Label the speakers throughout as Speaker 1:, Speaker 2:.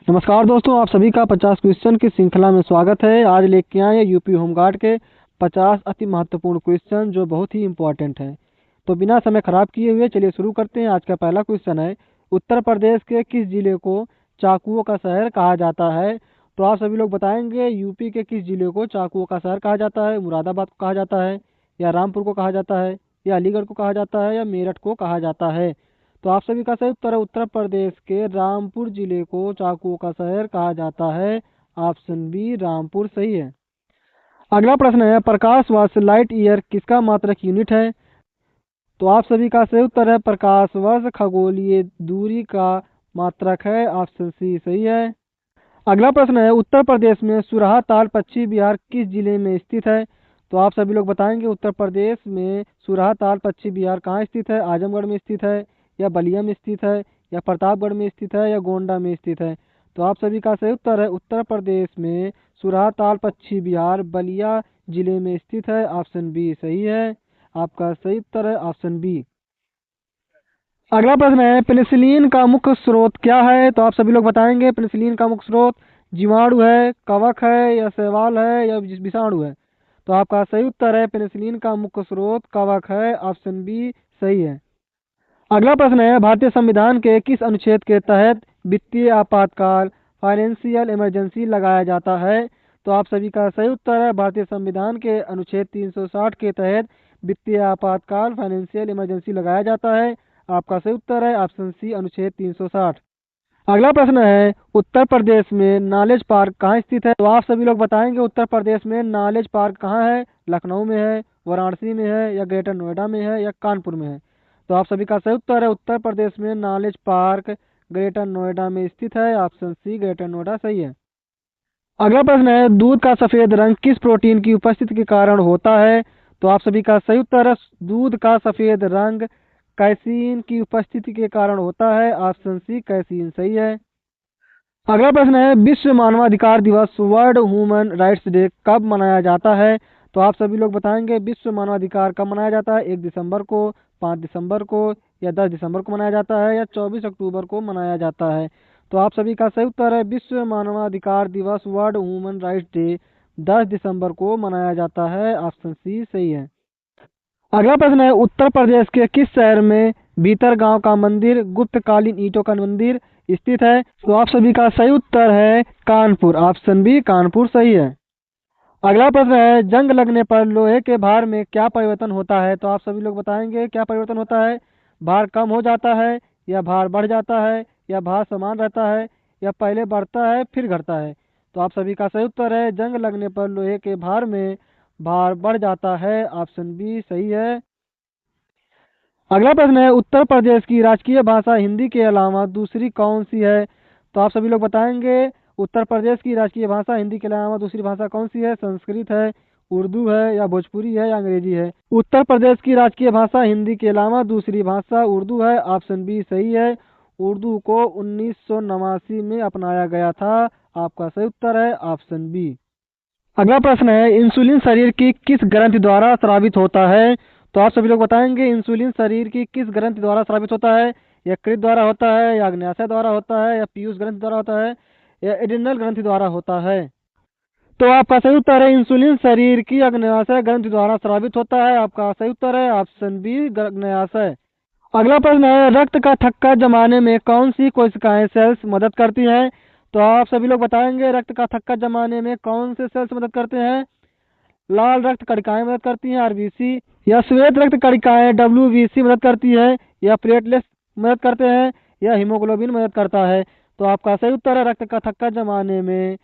Speaker 1: नमस्कार दोस्तों, आप सभी का 50 क्वेश्चन की श्रृंखला में स्वागत है। आज लेके आए हैं यूपी होमगार्ड के 50 अति महत्वपूर्ण क्वेश्चन जो बहुत ही इंपॉर्टेंट है। तो बिना समय खराब किए हुए चलिए शुरू करते हैं। आज का पहला क्वेश्चन है, उत्तर प्रदेश के किस जिले को चाकुओं का शहर कहा जाता है? तो आप सभी लोग बताएंगे यूपी के किस जिले को चाकुओं का शहर कहा जाता है। मुरादाबाद को कहा जाता है, या रामपुर को कहा जाता है, या अलीगढ़ को कहा जाता है, या मेरठ को कहा जाता है? तो आप सभी का सही उत्तर है, उत्तर प्रदेश के रामपुर जिले को चाकुओं का शहर कहा जाता है। ऑप्शन बी रामपुर सही है। अगला प्रश्न है, प्रकाश वर्ष लाइट ईयर किसका मात्रक यूनिट है? तो आप सभी का सही उत्तर है, प्रकाश वर्ष खगोलीय दूरी का मात्रक है। ऑप्शन सी सही है। अगला प्रश्न है, उत्तर प्रदेश में सुरहा ताल पश्चिम बिहार किस जिले में स्थित है? तो आप सभी लोग बताएंगे उत्तर प्रदेश में सुरहा ताल पश्चिम बिहार कहाँ स्थित है? आजमगढ़ में स्थित है, या बलिया में स्थित है, या प्रतापगढ़ में स्थित है, या गोंडा में स्थित है? तो आप सभी का सही उत्तर है, उत्तर प्रदेश में सुरहा ताल पश्चिम बिहार बलिया जिले में स्थित है। ऑप्शन बी सही है। आपका सही उत्तर है ऑप्शन बी। अगला प्रश्न है, पेनिसिलिन का मुख्य स्रोत क्या है? तो आप सभी लोग बताएंगे पेनिसिलिन का मुख्य स्रोत जीवाणु है, कवक है, या शैवाल है, या विषाणु है? तो आपका सही उत्तर है, पेनिसिलिन का मुख्य स्रोत कवक है। ऑप्शन बी सही है। अगला प्रश्न है, भारतीय संविधान के किस अनुच्छेद के तहत वित्तीय आपातकाल फाइनेंशियल इमरजेंसी लगाया जाता है? तो आप सभी का सही उत्तर है, भारतीय संविधान के अनुच्छेद 360 के तहत वित्तीय आपातकाल फाइनेंशियल इमरजेंसी लगाया जाता है। आपका सही उत्तर है ऑप्शन सी अनुच्छेद 360। अगला प्रश्न है, उत्तर प्रदेश में नॉलेज पार्क कहाँ स्थित है? तो आप सभी लोग बताएंगे उत्तर प्रदेश में नॉलेज पार्क कहाँ है? लखनऊ में है, वाराणसी में है, या ग्रेटर नोएडा में है, या कानपुर में है? तो आप सभी का सही उत्तर है, उत्तर प्रदेश में नॉलेज पार्क ग्रेटर नोएडा में स्थित है। ऑप्शन सी ग्रेटर नोएडा सही है। अगला प्रश्न है, दूध का सफेद रंग किस प्रोटीन की उपस्थिति के कारण होता है? तो आप सभी का सही उत्तर है, दूध का सफेद रंग कैसीन की उपस्थिति के कारण होता है। ऑप्शन सी कैसीन सही है। अगला प्रश्न है, विश्व मानवाधिकार दिवस वर्ल्ड ह्यूमन राइट्स डे कब मनाया जाता है? तो आप सभी लोग बताएंगे विश्व मानवाधिकार कब मनाया जाता है? 1 दिसंबर को, 5 दिसंबर को, या 10 दिसंबर को मनाया जाता है, या 24 अक्टूबर को मनाया जाता है? तो आप सभी का सही उत्तर है, विश्व मानवाधिकार दिवस वर्ल्ड ह्यूमन राइट्स डे 10 दिसंबर को मनाया जाता है। ऑप्शन सी सही है। अगला प्रश्न है, उत्तर प्रदेश के किस शहर में भीतर गांव का मंदिर गुप्तकालीन ईंटों का मंदिर स्थित है? तो आप सभी का सही उत्तर है कानपुर। ऑप्शन बी कानपुर सही है। अगला प्रश्न है, जंग लगने पर लोहे के भार में क्या परिवर्तन होता है? तो आप सभी लोग बताएंगे क्या परिवर्तन होता है? भार कम हो जाता है, या भार बढ़ जाता है, या भार समान रहता है, या पहले बढ़ता है फिर घटता है? तो आप सभी का सही उत्तर है, जंग लगने पर लोहे के भार में भार बढ़ जाता है। ऑप्शन बी सही है। अगला प्रश्न है, उत्तर प्रदेश की राजकीय भाषा हिंदी के अलावा दूसरी कौन सी है? तो आप सभी लोग बताएंगे उत्तर प्रदेश की राजकीय भाषा हिंदी के अलावा दूसरी भाषा कौन सी है? संस्कृत है, उर्दू है, या भोजपुरी है, या अंग्रेजी है? उत्तर प्रदेश की राजकीय भाषा हिंदी के अलावा दूसरी भाषा उर्दू है। ऑप्शन बी सही है। उर्दू को 1989 में अपनाया गया था। आपका सही उत्तर है ऑप्शन बी। अगला प्रश्न है, इंसुलिन शरीर की किस ग्रंथि द्वारा स्रावित होता है? तो आप सभी लोग बताएंगे इंसुलिन शरीर की किस ग्रंथि द्वारा स्रावित होता है? यकृत द्वारा होता है, या अग्न्याशय द्वारा होता है, या पीयूष ग्रंथि द्वारा होता है, या एड्रिनल ग्रंथि द्वारा होता है? तो आपका सही उत्तर है, इंसुलिन शरीर की अग्न्याशय ग्रंथि द्वारा स्रावित होता है। आपका सही उत्तर है ऑप्शन बी अग्न्याशय। अगला प्रश्न है, रक्त का थक्का जमाने में कौन सी कोशिकाएं सेल्स मदद करती हैं? तो आप सभी लोग बताएंगे रक्त का थक्का जमाने में कौन से सेल्स मदद करते हैं? लाल रक्त कणिकाएं मदद करती हैं आरबीसी, या श्वेत रक्त कणिकाएं डब्ल्यूबीसी मदद करती है, या प्लेटलेट्स मदद करते हैं, या हीमोग्लोबिन मदद करता है? तो आपका सही उत्तर है, रक्त का थक्का जमाने में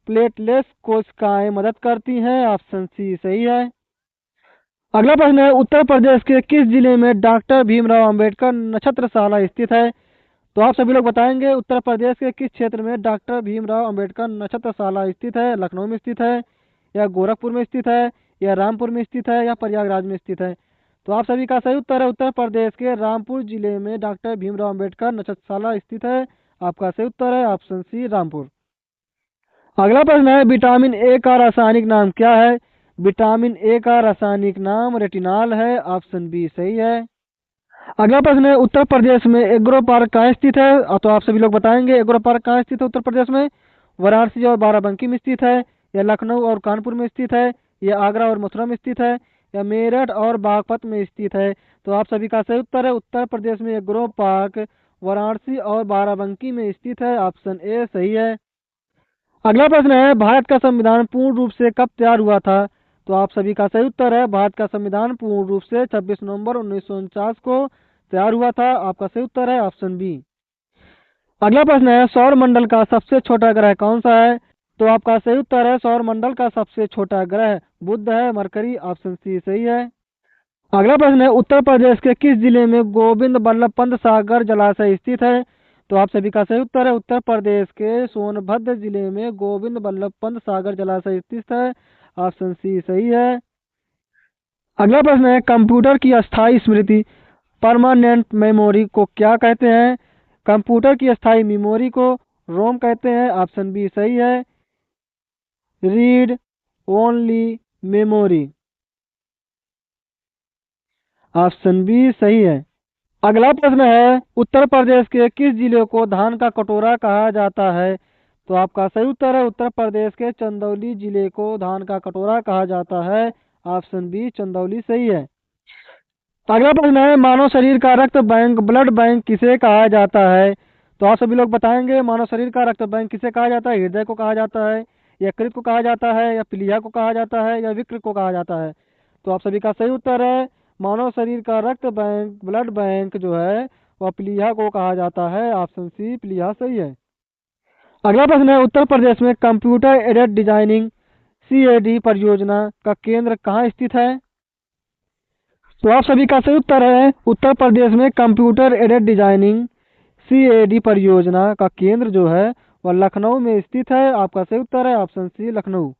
Speaker 1: प्लेटलेट्स कोशिकाएं मदद करती हैं। ऑप्शन सी सही है। अगला प्रश्न है, उत्तर प्रदेश के किस जिले में डॉक्टर भीमराव अंबेडकर नक्षत्रशाला स्थित है? तो आप सभी लोग बताएंगे उत्तर प्रदेश के किस क्षेत्र में डॉक्टर भीमराव अंबेडकर नक्षत्रशाला स्थित है? लखनऊ में स्थित है, या गोरखपुर में स्थित है, या रामपुर में स्थित है, या प्रयागराज में स्थित है? तो आप सभी का सही उत्तर है, उत्तर प्रदेश के रामपुर जिले में डॉक्टर भीमराव अंबेडकर नक्षत्रशाला स्थित है। आपका सही उत्तर है ऑप्शन सी रामपुर। अगला प्रश्न है, विटामिन ए का रासायनिक नाम क्या है? विटामिन ए का रासायनिक नाम रेटिनॉल है। ऑप्शन बी सही है। अगला प्रश्न है, उत्तर प्रदेश में एग्रो पार्क कहाँ स्थित है? तो आप सभी लोग बताएंगे एग्रो पार्क कहाँ स्थित है उत्तर प्रदेश में। वाराणसी और बाराबंकी में स्थित है, या लखनऊ और कानपुर में स्थित है, या आगरा और मथुरा में स्थित है, या मेरठ और बागपत में स्थित है? तो आप सभी का सही उत्तर है, उत्तर प्रदेश में एग्रो पार्क वाराणसी और बाराबंकी में स्थित है। ऑप्शन ए सही है। अगला प्रश्न है, भारत का संविधान पूर्ण रूप से कब तैयार हुआ था? तो आप सभी का सही उत्तर है, भारत का संविधान पूर्ण रूप से 26 नवंबर 1949 को तैयार हुआ था। आपका सही उत्तर है ऑप्शन बी। अगला प्रश्न है, सौर मंडल का सबसे छोटा ग्रह कौन सा है? तो आपका सही उत्तर है, सौर मंडल का सबसे छोटा ग्रह बुध है, मरकरी। ऑप्शन सी सही है। अगला प्रश्न है, उत्तर प्रदेश के किस जिले में गोविंद बल्लभ पंत सागर जलाशय स्थित है? तो आप सभी का सही उत्तर है, उत्तर प्रदेश के सोनभद्र जिले में गोविंद बल्लभ पंत सागर जलाशय स्थित है। ऑप्शन सी सही है। अगला प्रश्न है, कंप्यूटर की अस्थायी स्मृति परमानेंट मेमोरी को क्या कहते हैं? कंप्यूटर की अस्थायी मेमोरी को रोम कहते हैं। ऑप्शन बी सही है, read only memory. Option B सही है। अगला प्रश्न है, उत्तर प्रदेश के किस जिले को धान का कटोरा कहा जाता है? तो आपका सही उत्तर है, उत्तर प्रदेश के चंदौली जिले को धान का कटोरा कहा जाता है। ऑप्शन बी चंदौली सही है। अगला प्रश्न है, मानव शरीर का रक्त बैंक ब्लड बैंक किसे कहा जाता है? तो आप सभी लोग बताएंगे मानव शरीर का रक्त बैंक किसे कहा जाता है? हृदय को कहा जाता है, यकृत को कहा जाता है, या प्लीहा को कहा जाता है, या विकृत को कहा जाता है? तो आप सभी का सही उत्तर है, मानव शरीर का रक्त बैंक ब्लड बैंक जो है वह प्लीहा को कहा जाता है। ऑप्शन सी प्लीहा सही है। अगला प्रश्न है, उत्तर प्रदेश में कंप्यूटर एडेड डिजाइनिंग CAD परियोजना का केंद्र कहाँ स्थित है? तो आप सभी का सही उत्तर है, उत्तर प्रदेश में कंप्यूटर एडेड डिजाइनिंग CAD परियोजना का केंद्र जो है वह लखनऊ में स्थित है। आपका सही उत्तर है ऑप्शन सी लखनऊ।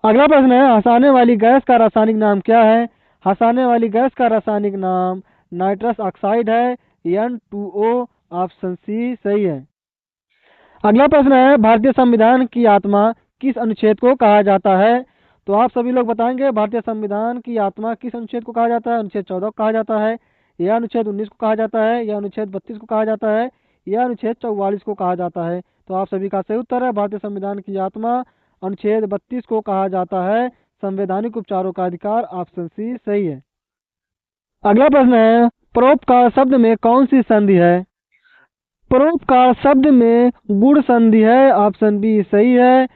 Speaker 1: अगला प्रश्न है, हंसाने वाली गैस का रासायनिक नाम क्या है? हंसाने वाली गैस का रासायनिक नाम नाइट्रस ऑक्साइड है, N2O। ऑप्शन सी सही है। अगला प्रश्न है, भारतीय संविधान की आत्मा किस अनुच्छेद को कहा जाता है? तो आप सभी लोग बताएंगे भारतीय संविधान की आत्मा किस अनुच्छेद को कहा जाता है? अनुच्छेद 14 को कहा जाता है, या अनुच्छेद 19 को कहा जाता है, या अनुच्छेद 32 को कहा जाता है, या अनुच्छेद 44 को कहा जाता है? तो आप सभी का सही उत्तर है, भारतीय संविधान की आत्मा अनुच्छेद 32 को कहा जाता है, संवैधानिक उपचारों का अधिकार। ऑप्शन सी सही है। अगला प्रश्न है, परोपकार शब्द में कौन सी संधि है? परोपकार शब्द में गुण संधि है। ऑप्शन बी सही है,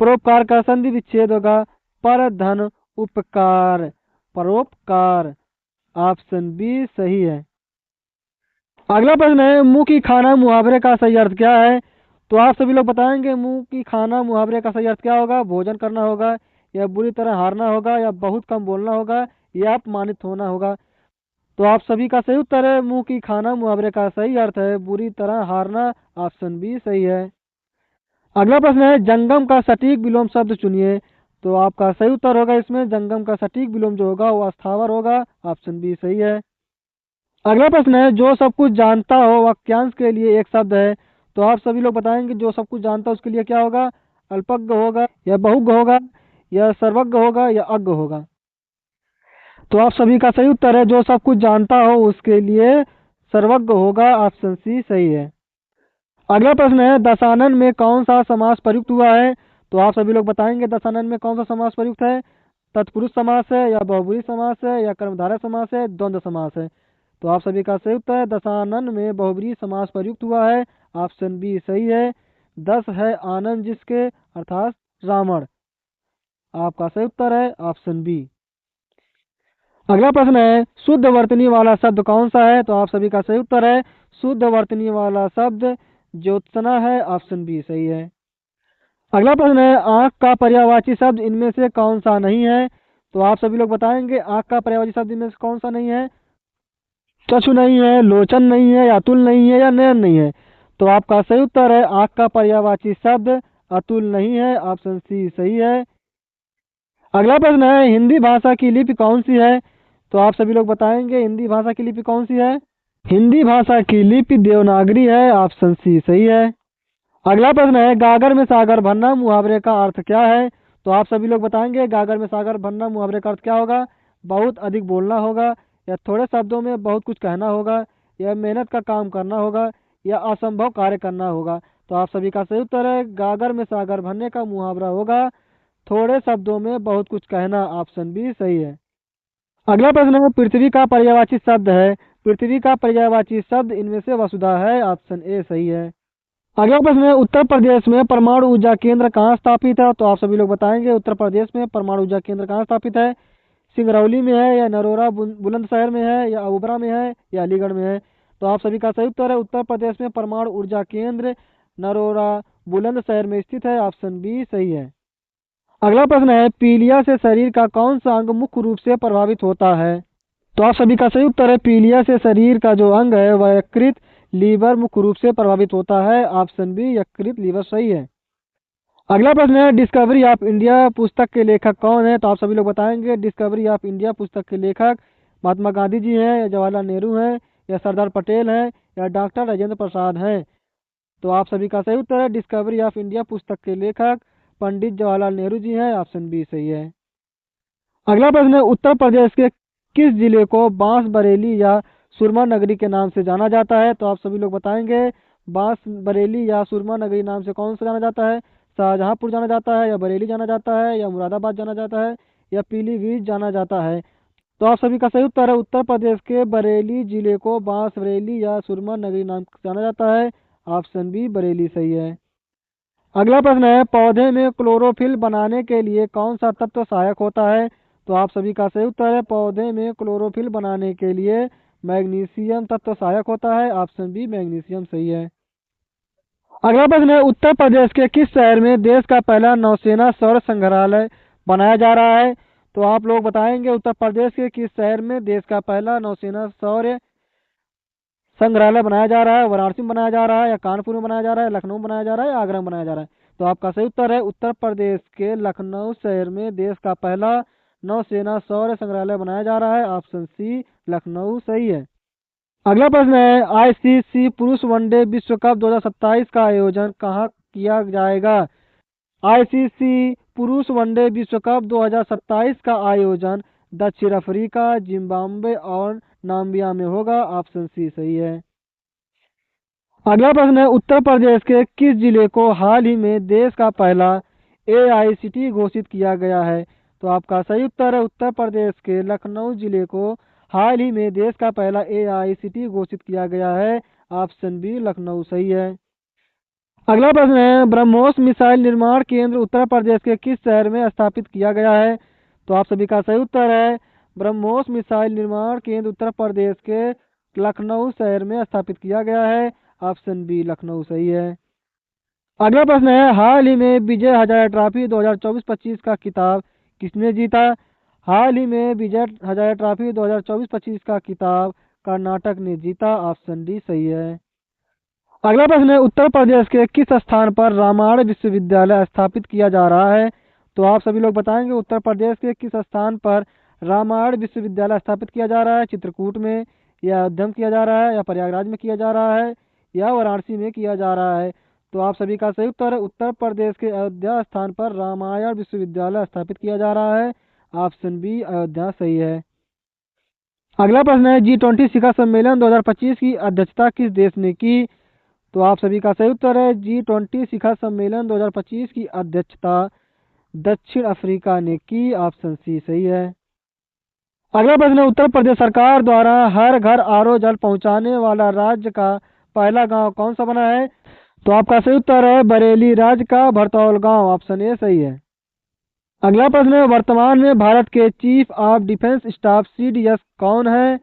Speaker 1: परोपकार का संधि विच्छेद होगा पर धन उपकार, परोपकार। ऑप्शन बी सही है। अगला प्रश्न है, मुंह की खाना मुहावरे का सही अर्थ क्या है? तो आप सभी लोग बताएंगे मुंह की खाना मुहावरे का सही अर्थ क्या होगा? भोजन करना होगा, या बुरी तरह हारना होगा, या बहुत कम बोलना होगा, या अपमानित होना होगा? तो आप सभी का सही उत्तर है, मुंह की खाना मुहावरे का सही अर्थ है बुरी तरह हारना। ऑप्शन बी सही है। अगला प्रश्न है, जंगम का सटीक विलोम शब्द चुनिए। तो आपका सही उत्तर होगा इसमें जंगम का सटीक विलोम जो होगा वो अस्थावर होगा। ऑप्शन बी सही है। अगला प्रश्न है, जो सब कुछ जानता हो वाक्यांश के लिए एक शब्द है। तो आप सभी लोग बताएंगे जो सब कुछ जानता है उसके लिए क्या होगा? अल्पज्ञ होगा, या बहुज्ञ होगा, या सर्वज्ञ होगा, या अज्ञ होगा? तो आप सभी का सही उत्तर है, जो सब कुछ जानता हो उसके लिए सर्वज्ञ होगा। ऑप्शन सी सही है। अगला प्रश्न है, दशानन में कौन सा समास प्रयुक्त हुआ है? तो आप सभी लोग बताएंगे दशानन में कौन सा समास प्रयुक्त है? तत्पुरुष समास है, या बहुब्रीहि समास है, या कर्मधारय समास है, द्वंद्व समास है? तो आप सभी का सही उत्तर है, दशानन में बहुब्रीहि समास प्रयुक्त हुआ है। ऑप्शन बी सही है, 10 है आनंद जिसके अर्थात रावण। आपका सही उत्तर है ऑप्शन बी। अगला प्रश्न है, शुद्ध वर्तनी वाला शब्द कौन सा है? तो आप सभी का सही उत्तर है, शुद्ध वर्तनी वाला शब्द ज्योत्सना है। ऑप्शन बी सही है। अगला प्रश्न है, आंख का पर्यायवाची शब्द इनमें से कौन सा नहीं है? तो आप सभी लोग बताएंगे आंख का पर्यायवाची शब्द इनमें से कौन सा नहीं है? चक्षु नहीं है, लोचन नहीं है, अतुल नहीं है, या नयन नहीं है? तो आपका सही उत्तर है, आंख का पर्यायवाची शब्द अतुल नहीं है। ऑप्शन सी सही है। अगला प्रश्न है, हिंदी भाषा की लिपि कौन सी है? तो आप सभी लोग बताएंगे हिंदी भाषा की लिपि कौन सी है? हिंदी भाषा की लिपि देवनागरी है। ऑप्शन सी सही है। अगला प्रश्न है, गागर में सागर भरना मुहावरे का अर्थ क्या है? तो आप सभी लोग बताएंगे गागर में सागर भरना मुहावरे का अर्थ क्या होगा? बहुत अधिक बोलना होगा, या थोड़े शब्दों में बहुत कुछ कहना होगा, या मेहनत का काम करना होगा, या असंभव कार्य करना होगा। तो आप सभी का सही उत्तर है गागर में सागर भरने का मुहावरा होगा थोड़े शब्दों में बहुत कुछ कहना। ऑप्शन बी सही है। अगला प्रश्न है पृथ्वी का पर्यायवाची शब्द है। पृथ्वी का पर्यायवाची शब्द इनमें से वसुधा है। ऑप्शन ए सही है। अगला प्रश्न है उत्तर प्रदेश में परमाणु ऊर्जा केंद्र कहाँ स्थापित है। तो आप सभी लोग बताएंगे उत्तर प्रदेश में परमाणु ऊर्जा केंद्र कहाँ स्थापित है। सिंगरौली में है, या नरोरा बुलंदशहर में है, या ओबरा में है, या अलीगढ़ में है। तो आप सभी का सही उत्तर है उत्तर प्रदेश में परमाणु ऊर्जा केंद्र नरोरा बुलंदशहर में स्थित है। ऑप्शन बी सही है। अगला प्रश्न है पीलिया से शरीर का कौन सा अंग मुख्य रूप से प्रभावित होता है। तो आप सभी का सही उत्तर है पीलिया से शरीर का जो अंग है वह यकृत लीवर मुख्य रूप से प्रभावित होता है। ऑप्शन बी यकृत लीवर सही है। अगला प्रश्न है डिस्कवरी ऑफ इंडिया पुस्तक के लेखक कौन है। तो आप सभी लोग बताएंगे डिस्कवरी ऑफ इंडिया पुस्तक के लेखक महात्मा गांधी जी हैं, या जवाहरलाल नेहरू हैं, या सरदार पटेल हैं, या डॉक्टर राजेंद्र प्रसाद हैं। तो आप सभी का सही उत्तर है डिस्कवरी ऑफ इंडिया पुस्तक के लेखक पंडित जवाहरलाल नेहरू जी हैं। ऑप्शन बी सही है। अगला प्रश्न है उत्तर प्रदेश के किस जिले को बांस बरेली या सुरमा नगरी के नाम से जाना जाता है। तो आप सभी लोग बताएंगे बांस बरेली या सुरमा नगरी नाम से कौन सा जाना जाता है। शाहजहांपुर जाना जाता है, या बरेली जाना जाता है, या मुरादाबाद जाना जाता है, या पीलीभीत जाना जाता है। तो आप सभी का सही उत्तर है उत्तर प्रदेश के बरेली जिले को बांस बरेली या सुरमा नगरी नाम से जाना जाता है। ऑप्शन बी बरेली सही है। अगला प्रश्न है पौधे में क्लोरोफिल बनाने के लिए कौन सा तत्व सहायक होता है। तो आप सभी का सही उत्तर है पौधे में क्लोरोफिल बनाने के लिए मैग्नीशियम तत्व सहायक होता है। ऑप्शन बी मैग्नीशियम सही है। अगला प्रश्न है उत्तर प्रदेश के किस शहर में देश का पहला नौसेना सौर संग्रहालय बनाया जा रहा है। तो आप लोग बताएंगे उत्तर प्रदेश के किस शहर में देश का पहला नौसेना सौर संग्रहालय बनाया जा रहा है। वाराणसी में बनाया जा रहा है, या कानपुर में बनाया जा रहा है, लखनऊ में बनाया जा रहा है, या आगरा में बनाया जा रहा है। तो आपका सही उत्तर है उत्तर प्रदेश के लखनऊ शहर में देश का पहला नौसेना सौर संग्रहालय बनाया जा रहा है। ऑप्शन सी लखनऊ सही है। अगला प्रश्न है आईसीसी पुरुष वनडे विश्व कप 2027 का आयोजन कहाँ किया जाएगा। आईसीसी पुरुष वनडे विश्व कप 2027 का आयोजन दक्षिण अफ्रीका, जिम्बाब्वे और नाम्बिया में होगा। ऑप्शन सी सही है। अगला प्रश्न है उत्तर प्रदेश के किस जिले को हाल ही में देश का पहला एआईसीटी घोषित किया गया है। तो आपका सही उत्तर है उत्तर प्रदेश के लखनऊ जिले को हाल ही में देश का पहला एआईसीटी घोषित किया गया है। ऑप्शन बी लखनऊ सही है। अगला प्रश्न है ब्रह्मोस मिसाइल निर्माण केंद्र उत्तर प्रदेश के किस शहर में स्थापित किया गया है। तो आप सभी का सही उत्तर है ब्रह्मोस मिसाइल निर्माण केंद्र उत्तर प्रदेश के लखनऊ शहर में स्थापित किया गया है। ऑप्शन बी लखनऊ सही है। अगला प्रश्न है हाल ही में विजय हजारे ट्रॉफी 2024-25 का खिताब किसने जीता। हाल ही में विजय हजारे ट्रॉफी 2024-25 का खिताब कर्नाटक ने जीता। ऑप्शन डी सही है। अगला प्रश्न है उत्तर प्रदेश के किस स्थान पर रामायण विश्वविद्यालय स्थापित किया जा रहा है। तो आप सभी लोग बताएंगे उत्तर प्रदेश के किस स्थान पर रामायण विश्वविद्यालय स्थापित किया जा रहा है। चित्रकूट में, या अयोध्या में किया जा रहा है, या प्रयागराज में किया जा रहा है, या वाराणसी में किया जा रहा है। तो आप सभी का सही उत्तर है उत्तर प्रदेश के अयोध्या स्थान पर रामायण विश्वविद्यालय स्थापित किया जा रहा है। ऑप्शन बी अयोध्या सही है। अगला प्रश्न है G20 शिखर सम्मेलन 2025 की अध्यक्षता किस देश ने की। तो आप सभी का सही उत्तर है G20 शिखर सम्मेलन 2025 की अध्यक्षता दक्षिण अफ्रीका ने की। ऑप्शन सी सही है। अगला प्रश्न है उत्तर प्रदेश सरकार द्वारा हर घर आरओ जल पहुंचाने वाला राज्य का पहला गांव कौन सा बना है। तो आपका सही उत्तर है बरेली राज्य का भरतौल गांव। ऑप्शन ए सही है। अगला प्रश्न है वर्तमान में भारत के chief of defence staff CDS कौन है।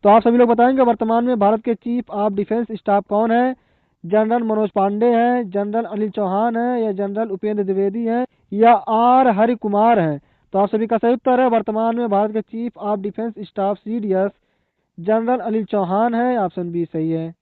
Speaker 1: तो आप सभी लोग बताएंगे वर्तमान में भारत के चीफ ऑफ डिफेंस स्टाफ कौन है। जनरल मनोज पांडे हैं, जनरल अनिल चौहान है, या जनरल उपेंद्र द्विवेदी हैं, या आर हरि कुमार हैं। तो आप सभी का सही उत्तर है वर्तमान में भारत के chief of defence staff CDS general Anil Chauhan है। ऑप्शन बी सही है।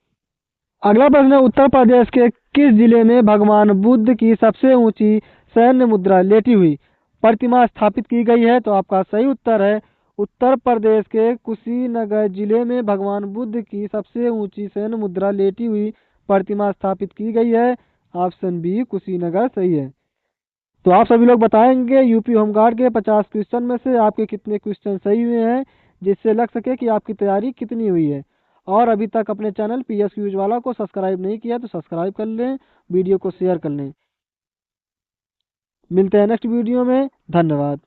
Speaker 1: अगला प्रश्न है उत्तर प्रदेश के किस जिले में भगवान बुद्ध की सबसे ऊंची सैन्य मुद्रा लेटी हुई प्रतिमा स्थापित की गई है। तो आपका सही उत्तर है उत्तर प्रदेश के कुशीनगर जिले में भगवान बुद्ध की सबसे ऊंची सैन्य मुद्रा लेटी हुई प्रतिमा स्थापित की गई है। ऑप्शन बी कुशीनगर सही है। तो आप सभी लोग बताएंगे यूपी होमगार्ड के 50 क्वेश्चन में से आपके कितने क्वेश्चन सही हुए हैं। जिससे लग सके कि आपकी तैयारी कितनी हुई है। और अभी तक अपने चैनल PS क्यूज वाला को सब्सक्राइब नहीं किया तो सब्सक्राइब कर लें, वीडियो को शेयर कर लें। मिलते हैं नेक्स्ट वीडियो में। धन्यवाद।